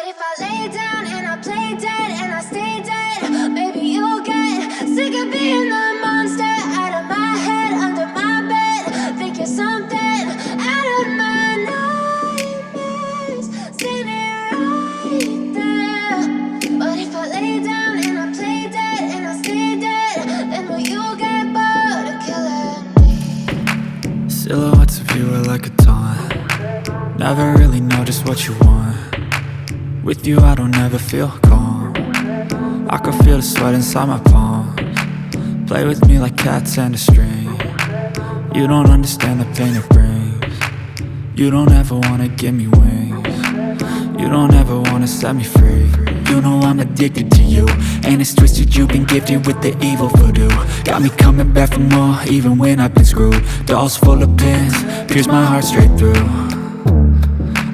But if I lay down and I play dead and I stay dead, maybe you'll get sick of being the monster out of my head, under my bed. Think you're something out of my nightmares, standing right there. But if I lay down and I play dead and I stay dead, then will you get bored of killing me? Silhouettes of you are like a taunt. Never really know just what you want. With you I don't ever feel calm. I can feel the sweat inside my palms. Play with me like cats and a string. You don't understand the pain it brings. You don't ever wanna give me wings. You don't ever wanna set me free. You know I'm addicted to you, and it's twisted, you've been gifted with the evil voodoo. Got me coming back for more, even when I've been screwed. Dolls full of pins, pierce my heart straight through.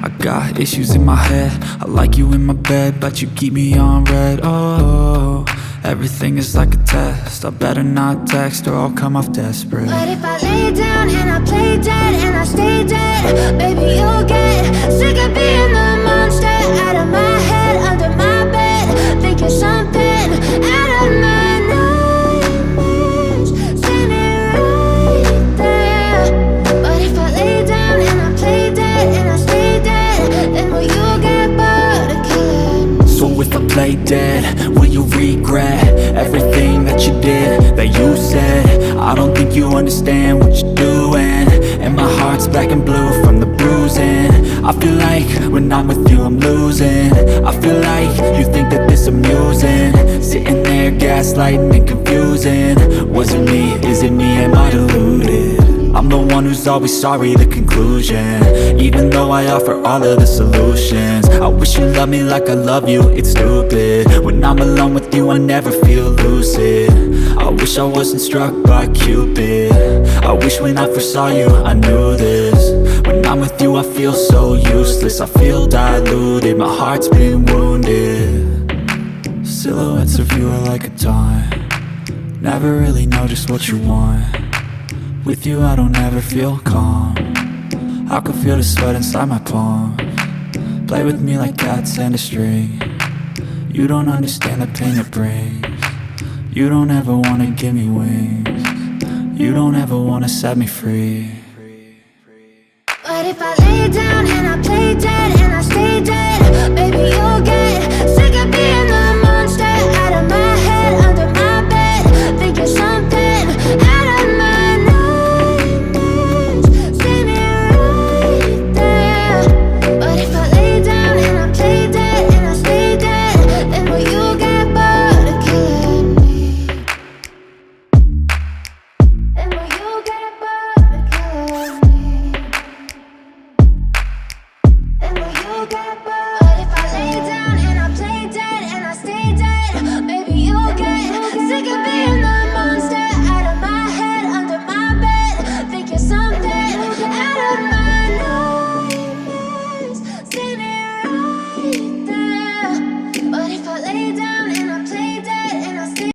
I got issues in my head, I like you in my bed, but you keep me on red. Oh, everything is like a test, I better not text or I'll come off desperate. But if I lay down and I play dead and I stay dead, baby you'll get sick of being the monster out of my head, under my bed. Think you're something out of my nightmares, standing right there. But if I lay down and I play dead and I stay dead, then will you get bored of killing me? So if I play dead, will you regret everything that you did, that you said? I don't think you understand what you're doing, and my heart's black and blue from the bruising. I feel like when I'm with you I'm losing. I feel like you think that this amusing, sitting there gaslighting and confusing. Was it me? Is it me? Am I deluded? I'm the one who's always sorry, the conclusion, even though I offer all of the solutions. I wish you loved me like I love you, it's stupid. When I'm alone with you I never feel lucid. I wish I wasn't struck by Cupid. I wish when I first saw you I knew this. When I'm with you I feel so useless, I feel diluted, my heart's been wounded. Silhouettes of you are like a taunt. Never really know just what you want. With you I don't ever feel calm. I can feel the sweat inside my palms. Play with me like cats and a string. You don't understand the pain it brings. You don't ever wanna give me wings. You don't ever wanna set me free. But if I lay down and I play dead and I stay dead,